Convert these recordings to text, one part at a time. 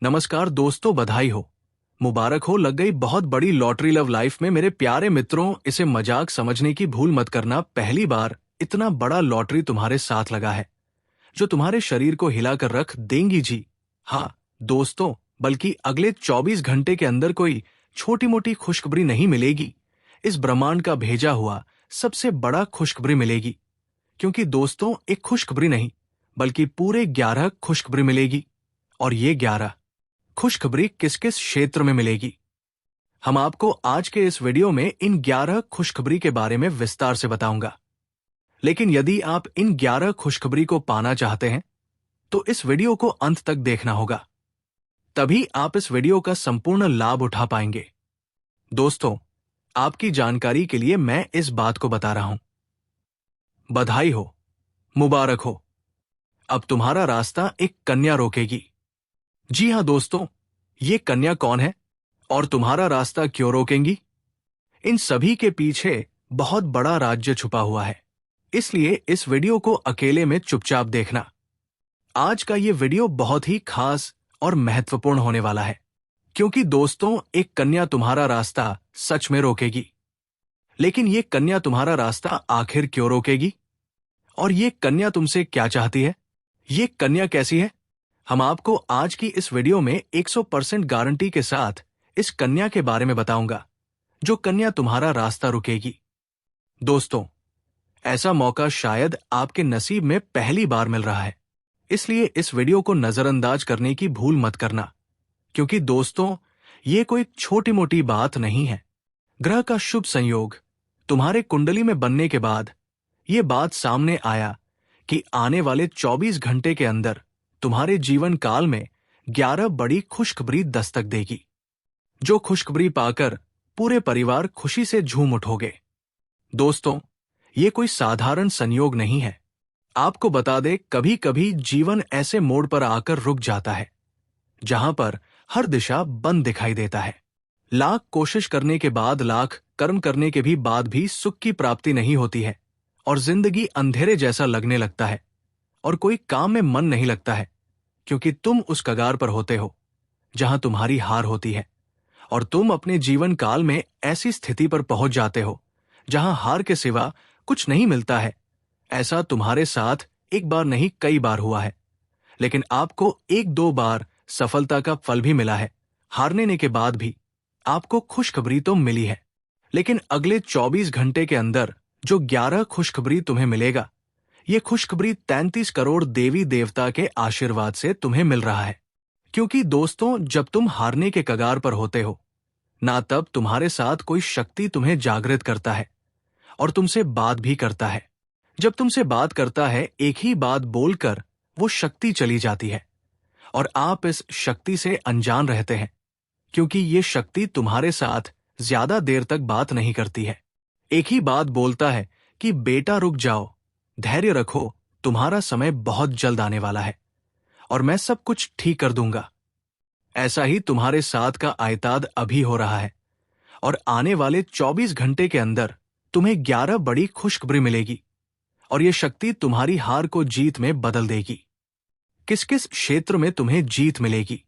नमस्कार दोस्तों, बधाई हो, मुबारक हो, लग गई बहुत बड़ी लॉटरी लव लाइफ में। मेरे प्यारे मित्रों, इसे मजाक समझने की भूल मत करना। पहली बार इतना बड़ा लॉटरी तुम्हारे साथ लगा है जो तुम्हारे शरीर को हिलाकर रख देंगी। जी हाँ दोस्तों, बल्कि अगले 24 घंटे के अंदर कोई छोटी मोटी खुशखबरी नहीं मिलेगी, इस ब्रह्मांड का भेजा हुआ सबसे बड़ा खुशखबरी मिलेगी। क्योंकि दोस्तों, एक खुशखबरी नहीं बल्कि पूरे 11 खुशखबरी मिलेगी। और ये 11 खुशखबरी किस किस क्षेत्र में मिलेगी, हम आपको आज के इस वीडियो में इन 11 खुशखबरी के बारे में विस्तार से बताऊंगा। लेकिन यदि आप इन 11 खुशखबरी को पाना चाहते हैं तो इस वीडियो को अंत तक देखना होगा, तभी आप इस वीडियो का संपूर्ण लाभ उठा पाएंगे। दोस्तों, आपकी जानकारी के लिए मैं इस बात को बता रहा हूं। बधाई हो, मुबारक हो, अब तुम्हारा रास्ता एक कन्या रोकेगी। जी हां दोस्तों, ये कन्या कौन है और तुम्हारा रास्ता क्यों रोकेंगी? इन सभी के पीछे बहुत बड़ा राज्य छुपा हुआ है, इसलिए इस वीडियो को अकेले में चुपचाप देखना। आज का ये वीडियो बहुत ही खास और महत्वपूर्ण होने वाला है, क्योंकि दोस्तों, एक कन्या तुम्हारा रास्ता सच में रोकेगी। लेकिन ये कन्या तुम्हारा रास्ता आखिर क्यों रोकेगी? और ये कन्या तुमसे क्या चाहती है? ये कन्या कैसी है? हम आपको आज की इस वीडियो में 100% गारंटी के साथ इस कन्या के बारे में बताऊंगा, जो कन्या तुम्हारा रास्ता रुकेगी। दोस्तों, ऐसा मौका शायद आपके नसीब में पहली बार मिल रहा है, इसलिए इस वीडियो को नजरअंदाज करने की भूल मत करना। क्योंकि दोस्तों, ये कोई छोटी मोटी बात नहीं है। ग्रह का शुभ संयोग तुम्हारे कुंडली में बनने के बाद ये बात सामने आया कि आने वाले 24 घंटे के अंदर तुम्हारे जीवन काल में 11 बड़ी खुशखबरी दस्तक देगी, जो खुशखबरी पाकर पूरे परिवार खुशी से झूम उठोगे। दोस्तों, ये कोई साधारण संयोग नहीं है। आपको बता दे, कभी कभी जीवन ऐसे मोड़ पर आकर रुक जाता है जहां पर हर दिशा बंद दिखाई देता है। लाख कोशिश करने के बाद, लाख कर्म करने के भी बाद भी सुख की प्राप्ति नहीं होती है और जिंदगी अंधेरे जैसा लगने लगता है और कोई काम में मन नहीं लगता है, क्योंकि तुम उस कगार पर होते हो जहां तुम्हारी हार होती है और तुम अपने जीवन काल में ऐसी स्थिति पर पहुंच जाते हो जहां हार के सिवा कुछ नहीं मिलता है। ऐसा तुम्हारे साथ एक बार नहीं, कई बार हुआ है। लेकिन आपको एक दो बार सफलता का फल भी मिला है। हारने के बाद भी आपको खुशखबरी तो मिली है। लेकिन अगले 24 घंटे के अंदर जो 11 खुशखबरी तुम्हें मिलेगा, ये खुशखबरी 33 करोड़ देवी देवता के आशीर्वाद से तुम्हें मिल रहा है। क्योंकि दोस्तों, जब तुम हारने के कगार पर होते हो ना, तब तुम्हारे साथ कोई शक्ति तुम्हें जागृत करता है और तुमसे बात भी करता है। जब तुमसे बात करता है, एक ही बात बोलकर वो शक्ति चली जाती है और आप इस शक्ति से अनजान रहते हैं, क्योंकि ये शक्ति तुम्हारे साथ ज्यादा देर तक बात नहीं करती है। एक ही बात बोलता है कि बेटा रुक जाओ, धैर्य रखो, तुम्हारा समय बहुत जल्द आने वाला है और मैं सब कुछ ठीक कर दूंगा। ऐसा ही तुम्हारे साथ का आयताद अभी हो रहा है और आने वाले 24 घंटे के अंदर तुम्हें 11 बड़ी खुशखबरी मिलेगी और ये शक्ति तुम्हारी हार को जीत में बदल देगी। किस किस क्षेत्र में तुम्हें जीत मिलेगी,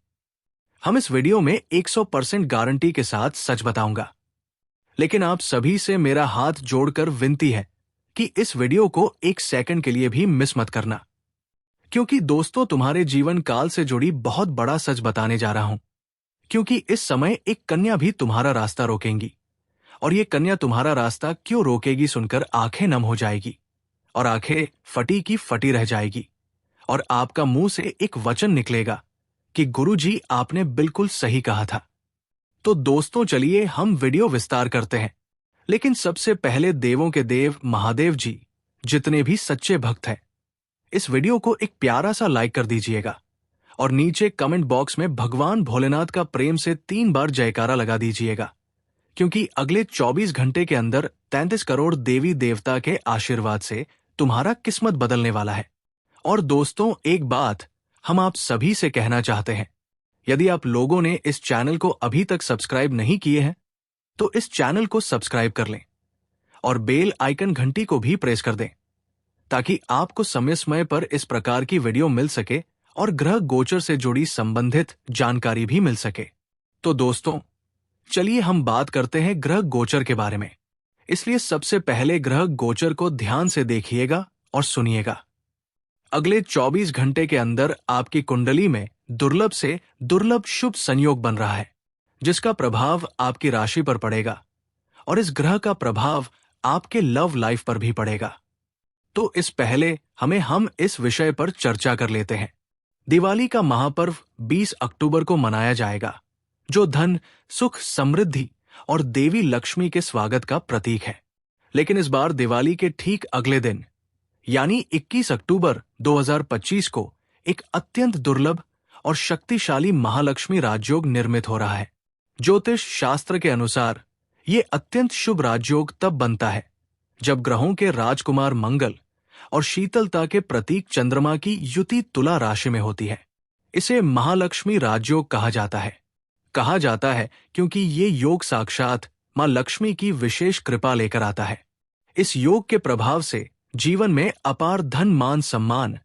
हम इस वीडियो में 100% गारंटी के साथ सच बताऊंगा। लेकिन आप सभी से मेरा हाथ जोड़कर विनती है कि इस वीडियो को एक सेकंड के लिए भी मिस मत करना, क्योंकि दोस्तों, तुम्हारे जीवन काल से जुड़ी बहुत बड़ा सच बताने जा रहा हूं। क्योंकि इस समय एक कन्या भी तुम्हारा रास्ता रोकेंगी और ये कन्या तुम्हारा रास्ता क्यों रोकेगी सुनकर आंखें नम हो जाएगी और आंखें फटी की फटी रह जाएगी और आपका मुंह से एक वचन निकलेगा कि गुरुजी, आपने बिल्कुल सही कहा था। तो दोस्तों, चलिए हम वीडियो विस्तार करते हैं। लेकिन सबसे पहले देवों के देव महादेव जी, जितने भी सच्चे भक्त हैं, इस वीडियो को एक प्यारा सा लाइक कर दीजिएगा और नीचे कमेंट बॉक्स में भगवान भोलेनाथ का प्रेम से 3 बार जयकारा लगा दीजिएगा। क्योंकि अगले 24 घंटे के अंदर 33 करोड़ देवी देवता के आशीर्वाद से तुम्हारा किस्मत बदलने वाला है। और दोस्तों, एक बात हम आप सभी से कहना चाहते हैं, यदि आप लोगों ने इस चैनल को अभी तक सब्सक्राइब नहीं किए हैं तो इस चैनल को सब्सक्राइब कर लें और बेल आइकन घंटी को भी प्रेस कर दें, ताकि आपको समय समय पर इस प्रकार की वीडियो मिल सके और ग्रह गोचर से जुड़ी संबंधित जानकारी भी मिल सके। तो दोस्तों, चलिए हम बात करते हैं ग्रह गोचर के बारे में। इसलिए सबसे पहले ग्रह गोचर को ध्यान से देखिएगा और सुनिएगा। अगले 24 घंटे के अंदर आपकी कुंडली में दुर्लभ से दुर्लभ शुभ संयोग बन रहा है, जिसका प्रभाव आपकी राशि पर पड़ेगा और इस ग्रह का प्रभाव आपके लव लाइफ पर भी पड़ेगा। तो इस पहले हम इस विषय पर चर्चा कर लेते हैं। दिवाली का महापर्व 20 अक्टूबर को मनाया जाएगा, जो धन, सुख, समृद्धि और देवी लक्ष्मी के स्वागत का प्रतीक है। लेकिन इस बार दिवाली के ठीक अगले दिन यानी 21 अक्टूबर 2025 को एक अत्यंत दुर्लभ और शक्तिशाली महालक्ष्मी राजयोग निर्मित हो रहा है। ज्योतिष शास्त्र के अनुसार ये अत्यंत शुभ राजयोग तब बनता है जब ग्रहों के राजकुमार मंगल और शीतलता के प्रतीक चंद्रमा की युति तुला राशि में होती है। इसे महालक्ष्मी राजयोग कहा जाता है क्योंकि ये योग साक्षात मां लक्ष्मी की विशेष कृपा लेकर आता है। इस योग के प्रभाव से जीवन में अपार धन, मान, सम्मान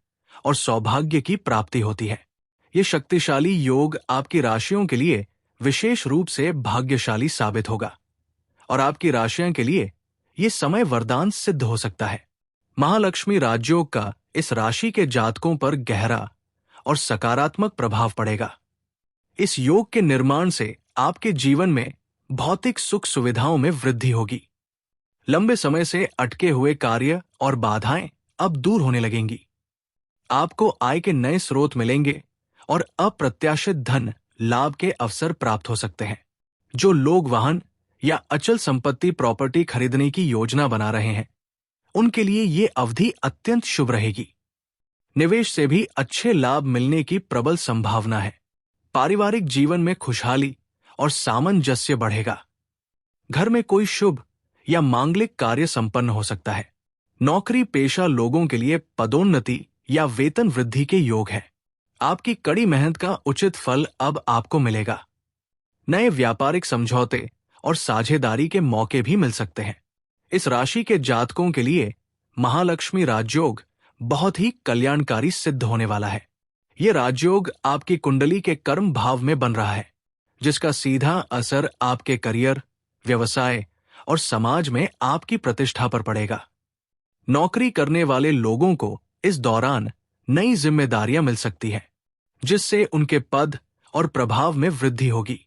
और सौभाग्य की प्राप्ति होती है। ये शक्तिशाली योग आपकी राशियों के लिए विशेष रूप से भाग्यशाली साबित होगा और आपकी राशियों के लिए ये समय वरदान सिद्ध हो सकता है। महालक्ष्मी राजयोग का इस राशि के जातकों पर गहरा और सकारात्मक प्रभाव पड़ेगा। इस योग के निर्माण से आपके जीवन में भौतिक सुख सुविधाओं में वृद्धि होगी। लंबे समय से अटके हुए कार्य और बाधाएं अब दूर होने लगेंगी। आपको आय के नए स्रोत मिलेंगे और अप्रत्याशित धन लाभ के अवसर प्राप्त हो सकते हैं। जो लोग वाहन या अचल संपत्ति प्रॉपर्टी खरीदने की योजना बना रहे हैं, उनके लिए ये अवधि अत्यंत शुभ रहेगी। निवेश से भी अच्छे लाभ मिलने की प्रबल संभावना है। पारिवारिक जीवन में खुशहाली और सामंजस्य बढ़ेगा। घर में कोई शुभ या मांगलिक कार्य संपन्न हो सकता है। नौकरी पेशा लोगों के लिए पदोन्नति या वेतन वृद्धि के योग है। आपकी कड़ी मेहनत का उचित फल अब आपको मिलेगा। नए व्यापारिक समझौते और साझेदारी के मौके भी मिल सकते हैं। इस राशि के जातकों के लिए महालक्ष्मी राजयोग बहुत ही कल्याणकारी सिद्ध होने वाला है। यह राजयोग आपकी कुंडली के कर्म भाव में बन रहा है, जिसका सीधा असर आपके करियर, व्यवसाय और समाज में आपकी प्रतिष्ठा पर पड़ेगा। नौकरी करने वाले लोगों को इस दौरान नई जिम्मेदारियां मिल सकती हैं, जिससे उनके पद और प्रभाव में वृद्धि होगी।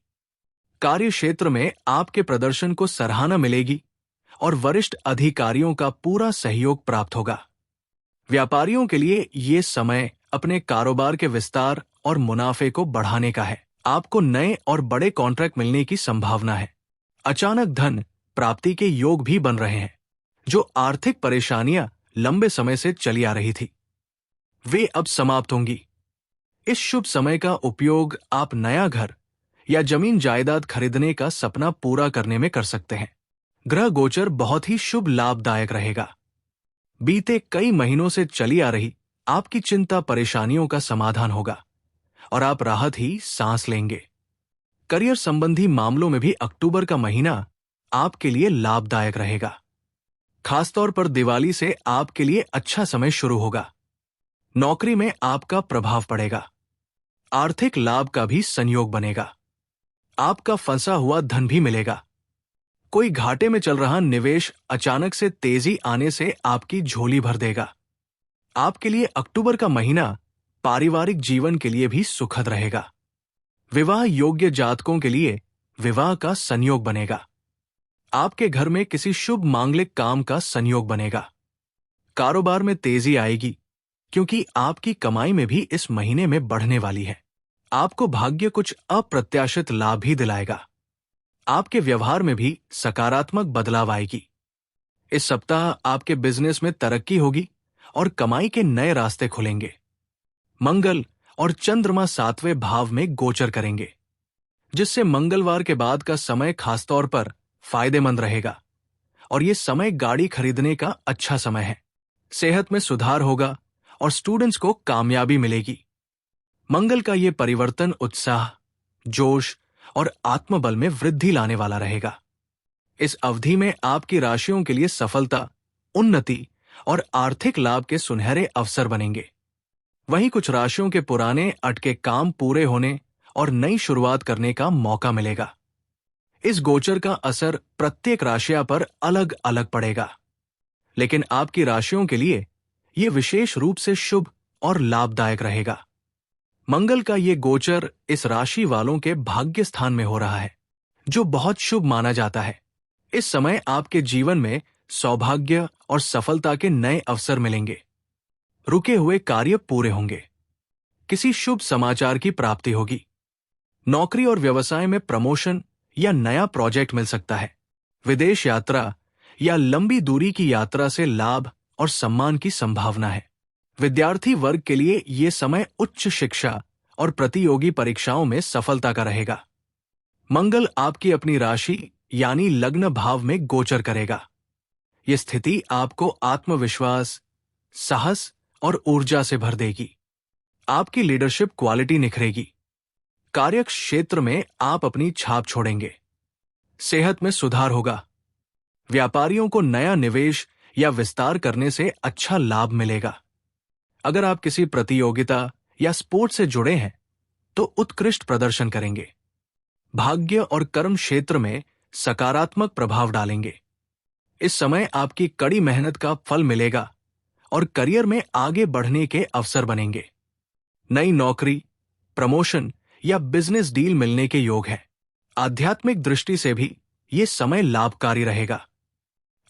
कार्य क्षेत्र में आपके प्रदर्शन को सराहना मिलेगी और वरिष्ठ अधिकारियों का पूरा सहयोग प्राप्त होगा। व्यापारियों के लिए ये समय अपने कारोबार के विस्तार और मुनाफे को बढ़ाने का है। आपको नए और बड़े कॉन्ट्रैक्ट मिलने की संभावना है। अचानक धन प्राप्ति के योग भी बन रहे हैं। जो आर्थिक परेशानियां लंबे समय से चली आ रही थी, वे अब समाप्त होंगी। इस शुभ समय का उपयोग आप नया घर या जमीन जायदाद खरीदने का सपना पूरा करने में कर सकते हैं। ग्रह गोचर बहुत ही शुभ लाभदायक रहेगा। बीते कई महीनों से चली आ रही आपकी चिंता परेशानियों का समाधान होगा और आप राहत ही सांस लेंगे। करियर संबंधी मामलों में भी अक्टूबर का महीना आपके लिए लाभदायक रहेगा। खासतौर पर दिवाली से आपके लिए अच्छा समय शुरू होगा। नौकरी में आपका प्रभाव पड़ेगा। आर्थिक लाभ का भी संयोग बनेगा। आपका फंसा हुआ धन भी मिलेगा। कोई घाटे में चल रहा निवेश अचानक से तेजी आने से आपकी झोली भर देगा। आपके लिए अक्टूबर का महीना पारिवारिक जीवन के लिए भी सुखद रहेगा। विवाह योग्य जातकों के लिए विवाह का संयोग बनेगा। आपके घर में किसी शुभ मांगलिक काम का संयोग बनेगा। कारोबार में तेजी आएगी क्योंकि आपकी कमाई में भी इस महीने में बढ़ने वाली है। आपको भाग्य कुछ अप्रत्याशित लाभ भी दिलाएगा। आपके व्यवहार में भी सकारात्मक बदलाव आएगी। इस सप्ताह आपके बिजनेस में तरक्की होगी और कमाई के नए रास्ते खुलेंगे। मंगल और चंद्रमा 7वें भाव में गोचर करेंगे, जिससे मंगलवार के बाद का समय खासतौर पर फायदेमंद रहेगा और ये समय गाड़ी खरीदने का अच्छा समय है। सेहत में सुधार होगा और स्टूडेंट्स को कामयाबी मिलेगी। मंगल का ये परिवर्तन उत्साह, जोश और आत्मबल में वृद्धि लाने वाला रहेगा। इस अवधि में आपकी राशियों के लिए सफलता, उन्नति और आर्थिक लाभ के सुनहरे अवसर बनेंगे। वहीं कुछ राशियों के पुराने अटके काम पूरे होने और नई शुरुआत करने का मौका मिलेगा। इस गोचर का असर प्रत्येक राशिया पर अलग अलग पड़ेगा, लेकिन आपकी राशियों के लिए यह विशेष रूप से शुभ और लाभदायक रहेगा। मंगल का ये गोचर इस राशि वालों के भाग्य स्थान में हो रहा है, जो बहुत शुभ माना जाता है। इस समय आपके जीवन में सौभाग्य और सफलता के नए अवसर मिलेंगे। रुके हुए कार्य पूरे होंगे। किसी शुभ समाचार की प्राप्ति होगी। नौकरी और व्यवसाय में प्रमोशन या नया प्रोजेक्ट मिल सकता है। विदेश यात्रा या लंबी दूरी की यात्रा से लाभ और सम्मान की संभावना है। विद्यार्थी वर्ग के लिए यह समय उच्च शिक्षा और प्रतियोगी परीक्षाओं में सफलता का रहेगा। मंगल आपकी अपनी राशि यानी लग्न भाव में गोचर करेगा। यह स्थिति आपको आत्मविश्वास, साहस और ऊर्जा से भर देगी। आपकी लीडरशिप क्वालिटी निखरेगी। कार्य क्षेत्र में आप अपनी छाप छोड़ेंगे। सेहत में सुधार होगा। व्यापारियों को नया निवेश या विस्तार करने से अच्छा लाभ मिलेगा। अगर आप किसी प्रतियोगिता या स्पोर्ट्स से जुड़े हैं तो उत्कृष्ट प्रदर्शन करेंगे। भाग्य और कर्म क्षेत्र में सकारात्मक प्रभाव डालेंगे। इस समय आपकी कड़ी मेहनत का फल मिलेगा और करियर में आगे बढ़ने के अवसर बनेंगे। नई नौकरी, प्रमोशन या बिजनेस डील मिलने के योग है। आध्यात्मिक दृष्टि से भी यह समय लाभकारी रहेगा।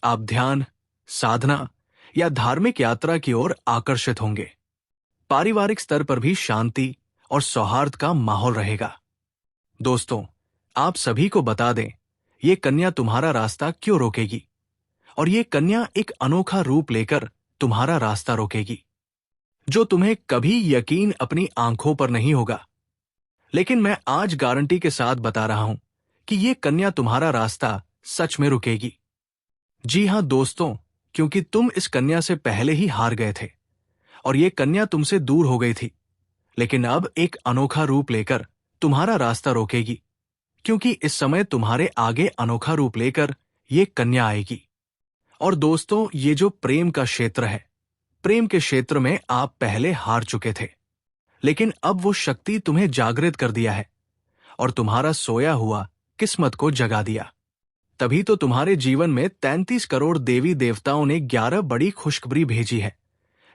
आप ध्यान, साधना या धार्मिक यात्रा की ओर आकर्षित होंगे। पारिवारिक स्तर पर भी शांति और सौहार्द का माहौल रहेगा। दोस्तों, आप सभी को बता दें, ये कन्या तुम्हारा रास्ता क्यों रोकेगी, और ये कन्या एक अनोखा रूप लेकर तुम्हारा रास्ता रोकेगी, जो तुम्हें कभी यकीन अपनी आंखों पर नहीं होगा। लेकिन मैं आज गारंटी के साथ बता रहा हूं कि ये कन्या तुम्हारा रास्ता सच में रुकेगी। जी हां दोस्तों, क्योंकि तुम इस कन्या से पहले ही हार गए थे और ये कन्या तुमसे दूर हो गई थी, लेकिन अब एक अनोखा रूप लेकर तुम्हारा रास्ता रोकेगी, क्योंकि इस समय तुम्हारे आगे अनोखा रूप लेकर ये कन्या आएगी। और दोस्तों, ये जो प्रेम का क्षेत्र है, प्रेम के क्षेत्र में आप पहले हार चुके थे, लेकिन अब वो शक्ति तुम्हें जागृत कर दिया है और तुम्हारा सोया हुआ किस्मत को जगा दिया। तभी तो तुम्हारे जीवन में 33 करोड़ देवी देवताओं ने 11 बड़ी खुशखबरी भेजी है,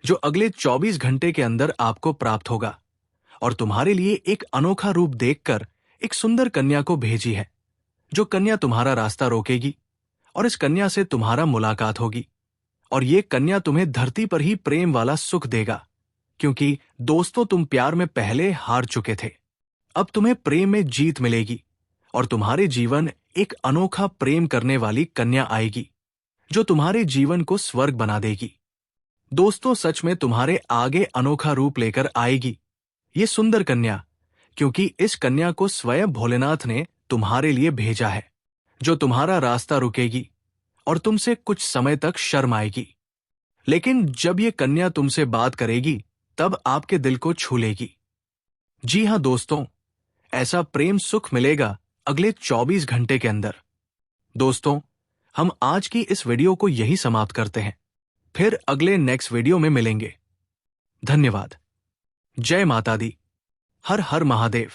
जो अगले 24 घंटे के अंदर आपको प्राप्त होगा। और तुम्हारे लिए एक अनोखा रूप देखकर एक सुंदर कन्या को भेजी है, जो कन्या तुम्हारा रास्ता रोकेगी और इस कन्या से तुम्हारा मुलाकात होगी। और ये कन्या तुम्हें धरती पर ही प्रेम वाला सुख देगा, क्योंकि दोस्तों, तुम प्यार में पहले हार चुके थे। अब तुम्हें प्रेम में जीत मिलेगी और तुम्हारे जीवन एक अनोखा प्रेम करने वाली कन्या आएगी, जो तुम्हारे जीवन को स्वर्ग बना देगी। दोस्तों, सच में तुम्हारे आगे अनोखा रूप लेकर आएगी ये सुंदर कन्या, क्योंकि इस कन्या को स्वयं भोलेनाथ ने तुम्हारे लिए भेजा है, जो तुम्हारा रास्ता रुकेगी और तुमसे कुछ समय तक शर्म आएगी। लेकिन जब ये कन्या तुमसे बात करेगी, तब आपके दिल को छू लेगी। जी हां दोस्तों, ऐसा प्रेम सुख मिलेगा अगले 24 घंटे के अंदर। दोस्तों, हम आज की इस वीडियो को यही समाप्त करते हैं। फिर अगले नेक्स्ट वीडियो में मिलेंगे। धन्यवाद। जय माता दी। हर हर महादेव।